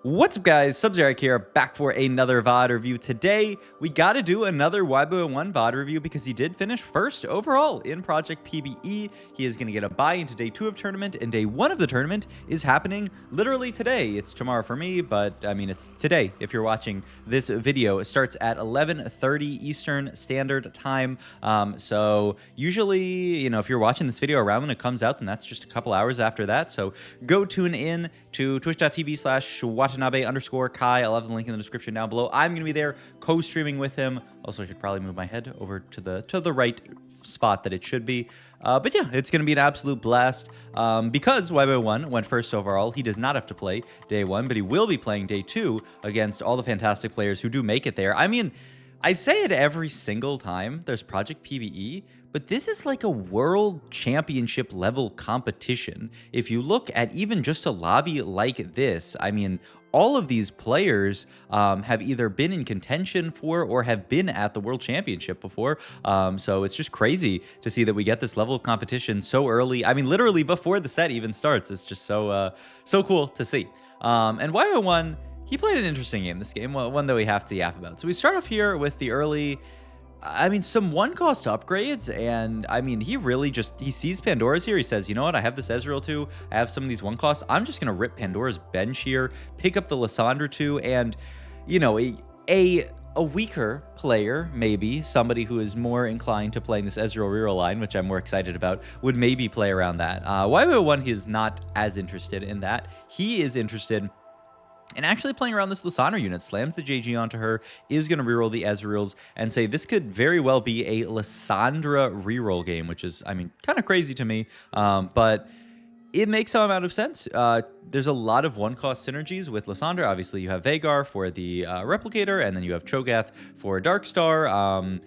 What's up, guys? Sub-Zero here, back for another VOD review. Today, we gotta do another YBY1 VOD review because he did finish first overall in Project PBE. He is gonna get a bye into day 2 of tournament, and day 1 of the tournament is happening literally today. It's tomorrow for me, but I mean, it's today if you're watching this video. It starts at 11:30 Eastern Standard Time. So usually, you know, if you're watching this video around when it comes out, then that's just a couple hours after that. So go tune in to twitch.tv/Watanabe_Kai. I'll have the link in the description down below. I'm going to be there co-streaming with him. Also, I should probably move my head over to the right spot that it should be. But yeah, it's going to be an absolute blast. Because YBY1 went first overall, he does not have to play day 1, but he will be playing day 2 against all the fantastic players who do make it there. I mean, I say it every single time there's Project PBE, but this is like a world championship level competition. If you look at even just a lobby like this, I mean, all of these players have either been in contention for or have been at the World Championship before. So it's just crazy to see that we get this level of competition so early. I mean, literally before the set even starts. It's just so cool to see. And YBY1, he played an interesting game this game, one that we have to yap about. So we start off here with the early, I mean, some one-cost upgrades, and I mean, he really just, he sees Pandora's here. He says, you know what, I have this Ezreal too. I have some of these one-costs. I'm just going to rip Pandora's bench here, pick up the Lissandra too, and, you know, a weaker player, maybe somebody who is more inclined to playing this Ezreal reroll line, which I'm more excited about, would maybe play around that. YBY1, he is not as interested in that. He is interested and actually playing around this Lissandra unit, slams the JG onto her, is going to reroll the Ezreals, and say this could very well be a Lissandra reroll game, which is, I mean, kind of crazy to me, but it makes some amount of sense. There's a lot of one-cost synergies with Lissandra. Obviously, you have Vagar for the Replicator, and then you have Cho'Gath for Darkstar.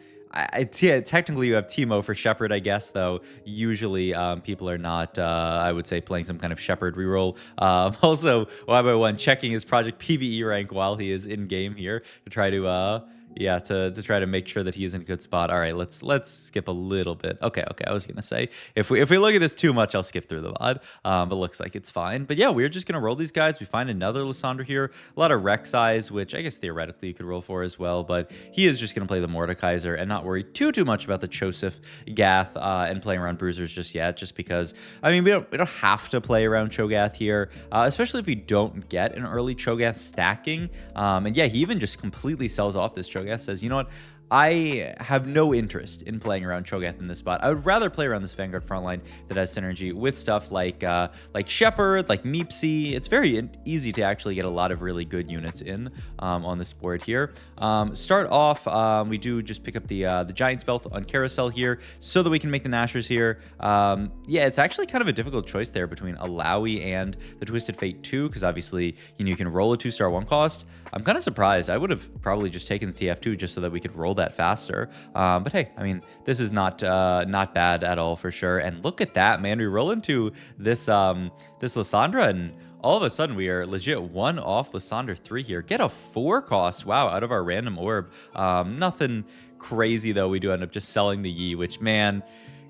Yeah, technically you have Teemo for Shepherd, I guess, though usually people are not, I would say, playing some kind of Shepherd reroll. Also, YBY1 checking his Project PvE rank while he is in-game here to try to, yeah, to try to make sure that he's in a good spot. All right, let's skip a little bit. Okay, I was gonna say if we look at this too much, I'll skip through the VOD. But looks like it's fine. But yeah, we're just gonna roll these guys. We find another Lissandra here. A lot of Rek'Sais, which I guess theoretically you could roll for as well. But he is just gonna play the Mordekaiser and not worry too much about the Choseph Gath and playing around Bruisers just yet. Just because I mean we don't have to play around Cho'Gath here, especially if we don't get an early Cho'Gath stacking. And yeah, he even just completely sells off this Cho'Gath. Says, you know what, I have no interest in playing around Cho'Gath in this spot. I would rather play around this Vanguard frontline that has synergy with stuff like Shepherd, like Meepsy. It's very easy to actually get a lot of really good units in on this board here. Start off, we do just pick up the Giant's Belt on Carousel here so that we can make the Nashers here. Yeah, it's actually kind of a difficult choice there between Alawi and the Twisted Fate 2, because obviously, you know, you can roll a 2-star one cost. I'm kind of surprised. I would have probably just taken the TF2 just so that we could roll that faster. But hey, I mean, this is not bad at all for sure. And look at that, man. We roll into this this Lissandra, and all of a sudden we are legit one off Lissandra 3 here. Get a 4 cost, wow, out of our random orb. Nothing crazy though. We do end up just selling the Yi, which, man,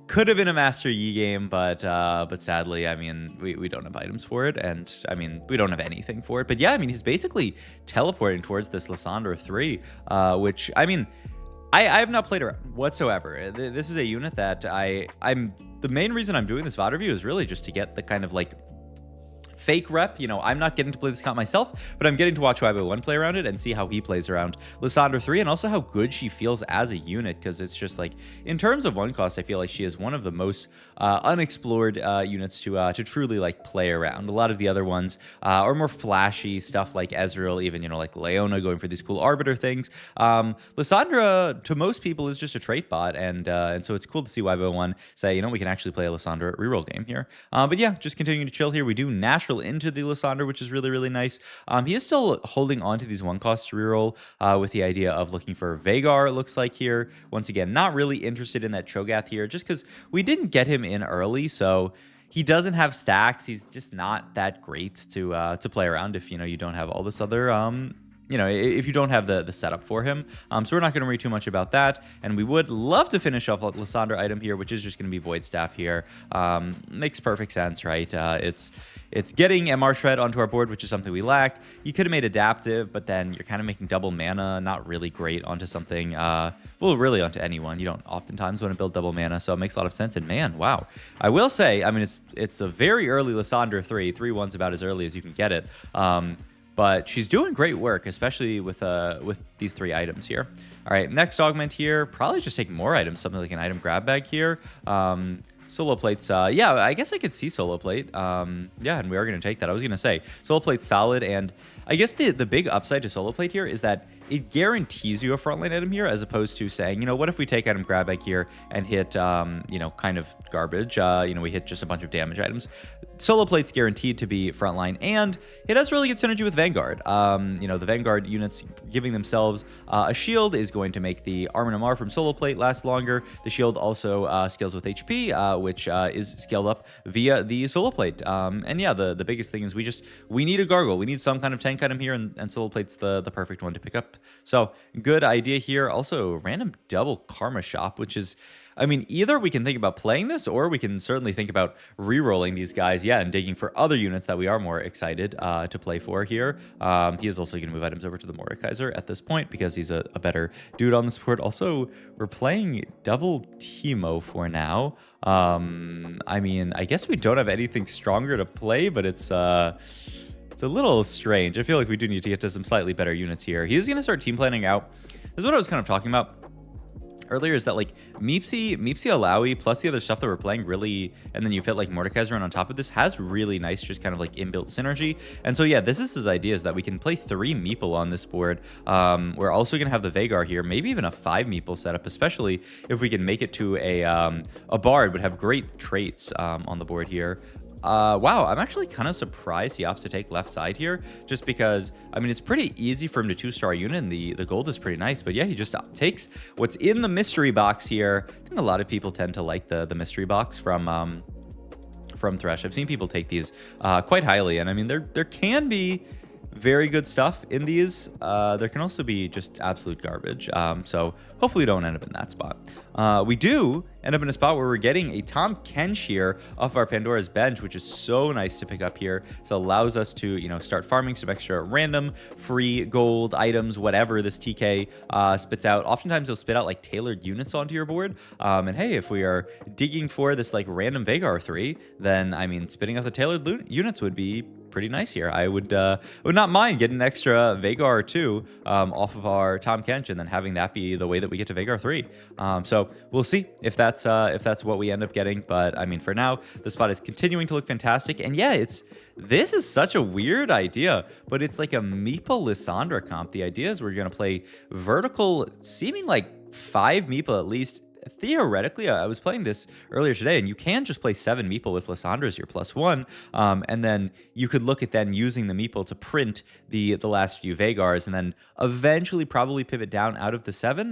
could have been a Master Yi game, but sadly, I mean, we don't have items for it, and I mean, we don't have anything for it. But yeah, I mean, he's basically teleporting towards this Lissandra 3, which, I mean, I have not played around whatsoever. This is a unit that the main reason I'm doing this VOD review is really just to get the kind of like fake rep. You know, I'm not getting to play this comp myself, but I'm getting to watch YBY1 play around it and see how he plays around Lissandra 3, and also how good she feels as a unit, because it's just like, in terms of one cost, I feel like she is one of the most unexplored units to truly like play around. A lot of the other ones are more flashy stuff like Ezreal, even, you know, like Leona going for these cool Arbiter things. Lissandra, to most people, is just a trait bot, and so it's cool to see YBY1 say, you know, we can actually play a Lissandra reroll game here. But yeah, just continuing to chill here. We do natural into the Lissandra, which is really nice. He is still holding on to these one cost to reroll with the idea of looking for Vagar, it looks like here. Once again, not really interested in that Cho'Gath here, just because we didn't get him in early, so he doesn't have stacks. He's just not that great to play around if, you know, you don't have all this other you know, if you don't have the setup for him. So we're not going to worry too much about that. And we would love to finish off a Lissandra item here, which is just going to be Void Staff here. Makes perfect sense, right? It's getting MR Shred onto our board, which is something we lack. You could have made Adaptive, but then you're kind of making double mana not really great onto something, well, really onto anyone. You don't oftentimes want to build double mana, so it makes a lot of sense. And man, wow. I will say, I mean, it's a very early Lissandra 3. 3-1's about as early as you can get it. But she's doing great work, especially with these 3 items here. All right, next augment here. Probably just take more items, something like an item grab bag here. Solo plates, yeah, I guess I could see solo plate. Yeah, and we are going to take that. I was going to say solo plate's solid, and I guess the big upside to solo plate here is that it guarantees you a frontline item here, as opposed to saying, you know, what if we take item grab bag here and hit, you know, kind of garbage. You know, we hit just a bunch of damage items. Solo plate's guaranteed to be frontline, and it has really good synergy with Vanguard. You know, the Vanguard units giving themselves a shield is going to make the armor and MR from solo plate last longer. The shield also scales with HP, which is scaled up via the solo plate. And yeah, the biggest thing is we need a gargle. We need some kind of tank item here, and solo plate's the perfect one to pick up. So good idea here. Also, random double karma shop, which is, I mean, either we can think about playing this, or we can certainly think about re-rolling these guys, yeah, and digging for other units that we are more excited to play for here. He is also going to move items over to the Mordekaiser at this point, because he's a better dude on this board. Also, we're playing double Teemo for now. I mean, I guess we don't have anything stronger to play, but it's a little strange. I feel like we do need to get to some slightly better units here. He's going to start team planning out. This is what I was kind of talking about earlier, is that like Meepsy Alawi plus the other stuff that we're playing really, and then you fit like Mordekaiser on top of this, has really nice just kind of like inbuilt synergy. And so yeah, this is his idea, is that we can play 3 Meeple on this board. We're also gonna have the Vagar here, maybe even a 5 Meeple setup, especially if we can make it to a Bard, would have great traits on the board here. Wow, I'm actually kind of surprised he opts to take left side here, just because, I mean, it's pretty easy for him to 2-star unit, and the gold is pretty nice. But yeah, he just takes what's in the mystery box here. I think a lot of people tend to like the mystery box from Thresh. I've seen people take these quite highly, and I mean, there can be very good stuff in these. There can also be just absolute garbage. So hopefully we don't end up in that spot. We do end up in a spot where we're getting a Tahm Kench here off our Pandora's Bench, which is so nice to pick up here. So it allows us to, you know, start farming some extra random free gold items, whatever this TK spits out. Oftentimes he'll spit out like tailored units onto your board. And hey, if we are digging for this like random Vagar 3, then I mean, spitting out the tailored units would be pretty nice here. I would not mind getting an extra Vagar 2 off of our Tahm Kench, and then having that be the way that we get to Vagar 3. So we'll see if that's what we end up getting. But I mean, for now, the spot is continuing to look fantastic. And yeah, this is such a weird idea, but it's like a Meeple Lissandra comp. The idea is we're going to play vertical, seeming like 5 Meeple at least. Theoretically, I was playing this earlier today, and you can just play 7 Meeple with Lissandra as your +1, and then you could look at then using the Meeple to print the last few Vagars, and then eventually probably pivot down out of the 7,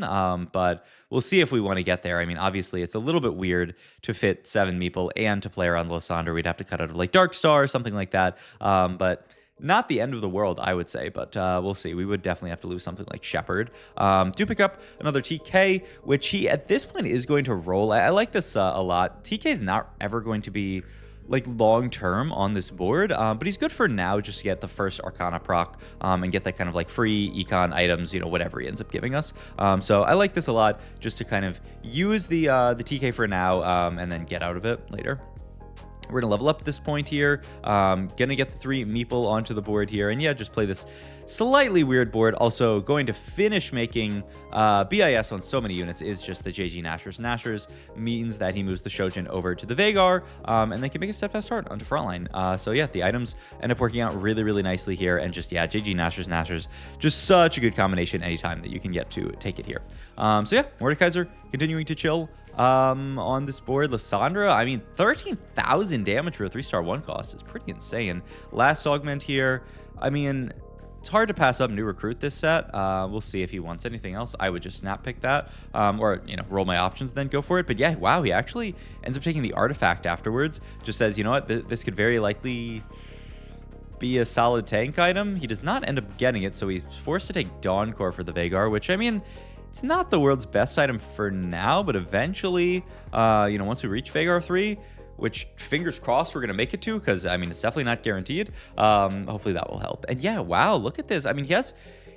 but we'll see if we want to get there. I mean, obviously, it's a little bit weird to fit 7 Meeple and to play around Lissandra. We'd have to cut out of like Dark Star or something like that, but not the end of the world, I would say, but we'll see. We would definitely have to lose something like Shepherd. Do pick up another TK, which he, at this point, is going to roll. I like this a lot. TK is not ever going to be like long-term on this board, but he's good for now just to get the first Arcana proc and get that kind of like free econ items, you know, whatever he ends up giving us. So I like this a lot, just to kind of use the TK for now and then get out of it later. We're going to level up at this point here. Going to get the 3 Meeple onto the board here. And yeah, just play this slightly weird board. Also going to finish making BIS on so many units is just the JG Nashers. Nashers means that he moves the Shojin over to the Vagar, and they can make a Steadfast Heart onto frontline. So yeah, the items end up working out really, really nicely here. And just, yeah, JG Nashers, just such a good combination anytime that you can get to take it here. So yeah, Mordekaiser continuing to chill on this board. Lissandra, I mean, 13,000 damage for a 3-star 1 cost is pretty insane. Last augment here, I mean, it's hard to pass up new recruit this set. We'll see if he wants anything else. I would just snap pick that, or, you know, roll my options, then go for it. But yeah, wow, he actually ends up taking the artifact afterwards. Just says, you know what, this could very likely be a solid tank item. He does not end up getting it, so he's forced to take Dawn Core for the Vagar, which, I mean, it's not the world's best item for now, but eventually, you know, once we reach Vagar 3, which fingers crossed we're going to make it to, because, I mean, it's definitely not guaranteed. Hopefully that will help. And yeah, wow, look at this. I mean, he has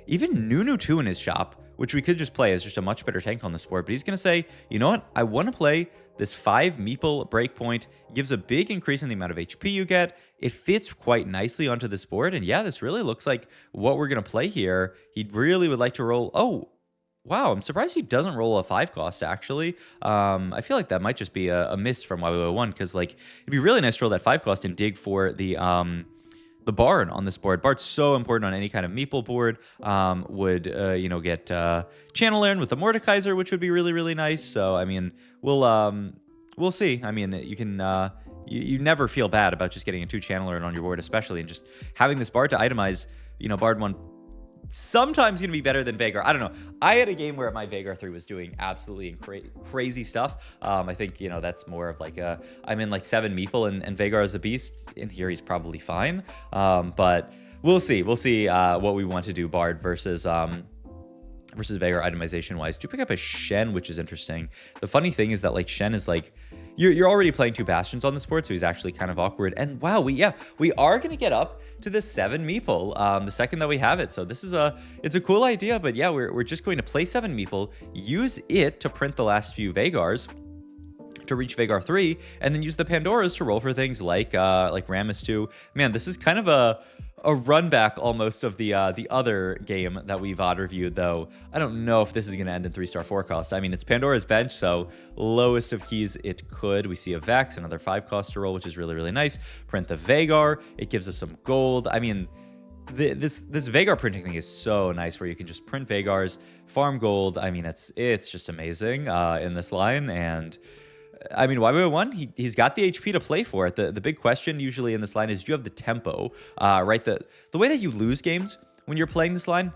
even Nunu 2 in his shop, which we could just play as just a much better tank on this board. But he's going to say, you know what? I want to play this 5 Meeple breakpoint. Gives a big increase in the amount of HP you get. It fits quite nicely onto this board. And yeah, this really looks like what we're going to play here. He really would like to roll... Oh, wow, I'm surprised he doesn't roll a 5 cost, actually. I feel like that might just be a miss from YBY1, because, like, it'd be really nice to roll that 5 cost and dig for the Bard on this board. Bard's so important on any kind of Meeple board. Would, you know, get Channel Learn with the Mordekaiser, which would be really, really nice. So, I mean, we'll see. I mean, you can... You never feel bad about just getting a 2 Channel Learn on your board, especially, and just having this Bard to itemize, you know, Bard 1... sometimes going to be better than Vagar. I don't know. I had a game where my Vagar 3 was doing absolutely crazy stuff. I think, you know, that's more of like I'm in like 7 Meeple and Vagar is a beast. In here, he's probably fine. But we'll see. We'll see what we want to do Bard versus Vagar itemization wise. Do pick up a Shen, which is interesting. The funny thing is that, like, Shen is like, you're already playing 2 Bastions on this board, so he's actually kind of awkward. And wow, we are gonna get up to the 7 Meeple the second that we have it. So this is it's a cool idea, but yeah, we're just going to play 7 Meeple, use it to print the last few Vagars to reach Vagar 3, and then use the Pandoras to roll for things like Rammus 2. Man, this is kind of a run back almost of the other game that we VOD reviewed, though. I don't know if this is going to end in 3-star forecast. I mean, it's Pandora's Bench, so lowest of keys it could. We see a Vex, another 5 cost to roll, which is really, really nice. Print the Vagar. It gives us some gold. I mean, this Vagar printing thing is so nice, where you can just print Vagars, farm gold. I mean, it's just amazing in this line. And I mean, YBY1, he's got the HP to play for it. The big question usually in this line is, do you have the tempo, right? The way that you lose games when you're playing this line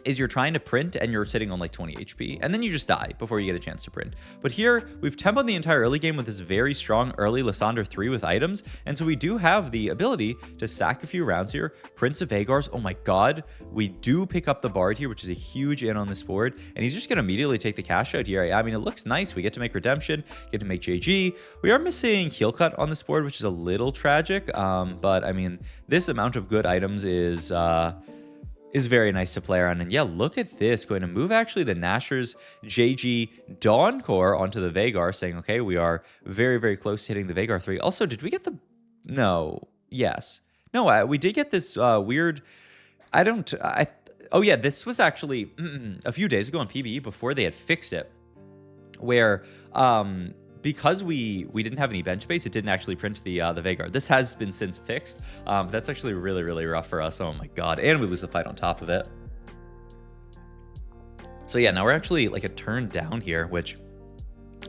is you're trying to print and you're sitting on like 20 HP, and then you just die before you get a chance to print. But here, we've tempoed the entire early game with this very strong early Lissandra 3 with items, and so we do have the ability to sack a few rounds here. Prince of Vagars, oh my god, we do pick up the Bard here, which is a huge in on this board, and he's just going to immediately take the cash out here. I mean, it looks nice. We get to make Redemption, get to make JG. We are missing Heal Cut on this board, which is a little tragic, but I mean, this amount of good items is very nice to play around. And yeah, look at this. Going to move actually the Nashor's JG Dawn Core onto the Vagar, saying, okay, we are very, very close to hitting the Vagar 3. Also, did we get the... No. Yes. No, we did get this weird... Oh yeah, this was actually a few days ago on PBE before they had fixed it, where... because we didn't have any bench space, it didn't actually print the Vagar. This has been since fixed. That's actually really, really rough for us. Oh my god. And we lose the fight on top of it. So yeah, now we're actually like a turn down here, which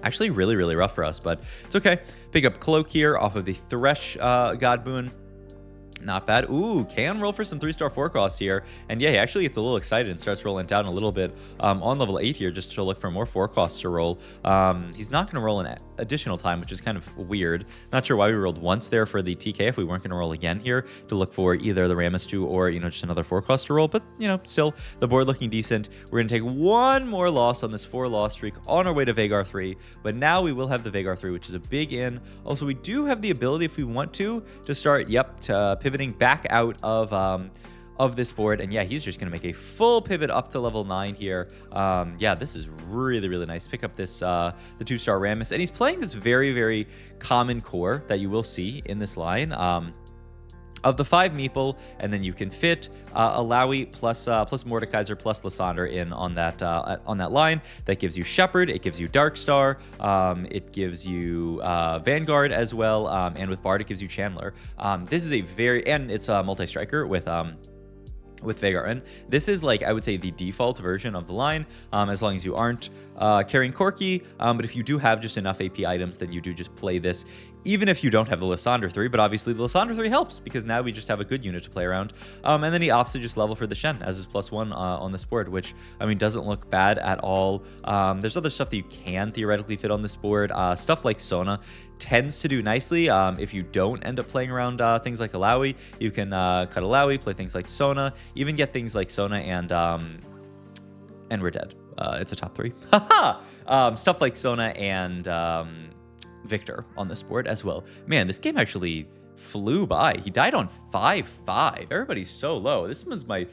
actually really, really rough for us, but it's okay. Pick up Cloak here off of the Thresh God Boon. Not bad. Ooh, can roll for some 3-star forecast here. And yeah, he actually gets a little excited and starts rolling down a little bit on level 8 here, just to look for more forecasts to roll. He's not going to roll an additional time, which is kind of weird. Not sure why we rolled once there for the TK if we weren't going to roll again here to look for either the Rammus 2 or, you know, just another forecast to roll. But, you know, still the board looking decent. We're going to take one more loss on this 4-loss streak on our way to Vagar 3. But now we will have the Vagar 3, which is a big in. Also, we do have the ability, if we want to start, pivoting back out of this board. And yeah, he's just going to make a full pivot up to level 9 here. Yeah, this is really, really nice. Pick up this the 2-star Rammus, and he's playing this very, very common core that you will see in this line. Of the 5 Meeple, and then you can fit Alawi plus Mordekaiser plus Lissandra in on that line. That gives you Shepherd, it gives you Darkstar, it gives you Vanguard as well, and with Bard it gives you Chandler. This is a very, and it's a multi-striker with Vagar. And this is, like, I would say the default version of the line, as long as you aren't carrying Corki. But if you do have just enough AP items, then you do just play this even if you don't have the Lissandra 3, but obviously the Lissandra 3 helps because now we just have a good unit to play around. And then he opts to just level for the Shen as his +1 on this board, which, I mean, doesn't look bad at all. There's other stuff that you can theoretically fit on this board. Stuff like Sona tends to do nicely. If you don't end up playing around things like Alawi, you can cut Alawi, play things like Sona, even get things like Sona and we're dead. It's a top 3. Stuff like Sona and Victor on this board as well. Man, this game actually flew by. He died on 5-5. Everybody's so low. This was my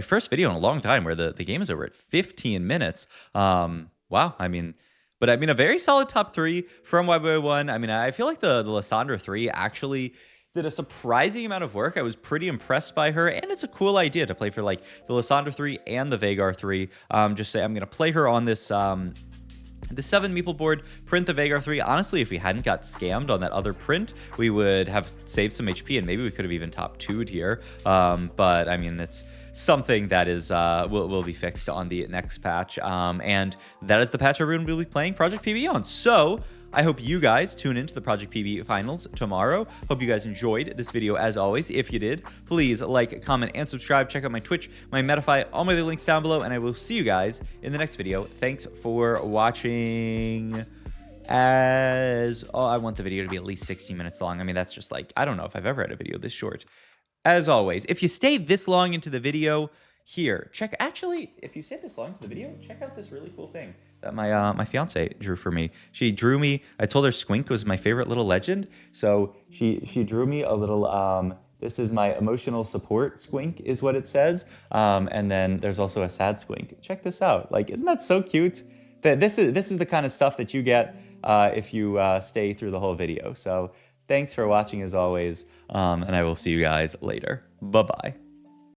first video in a long time where the game is over at 15 minutes. Wow. I mean, a very solid top 3 from YBY1. I mean, I feel like the Lissandra 3 actually did a surprising amount of work. I was pretty impressed by her, and it's a cool idea to play for like the Lissandra 3 and the Vagar 3. Just say I'm going to play her on this the 7 meeple board, print the Vagar 3. Honestly, if we hadn't got scammed on that other print, we would have saved some HP, and maybe we could have even top 2'd here. But I mean, it's something that is will be fixed on the next patch. And that is the patch everyone will be playing Project PB on. So I hope you guys tune into the Project PB finals tomorrow. Hope you guys enjoyed this video as always. If you did, please like, comment, and subscribe. Check out my Twitch, my Metafy, all my other links down below, and I will see you guys in the next video. Thanks for watching. I want the video to be at least 60 minutes long. I mean, that's just like, I don't know if I've ever had a video this short. As always, if you stay this long into the video, if you stay this long into the video, check out this really cool thing that my fiance drew for me. She drew me, I told her Squink was my favorite little legend, so she drew me a little, this is my emotional support Squink is what it says, and then there's also a sad Squink. Check this out. Like, isn't that so cute? This is the kind of stuff that you get if you stay through the whole video. So thanks for watching as always, and I will see you guys later. Bye-bye.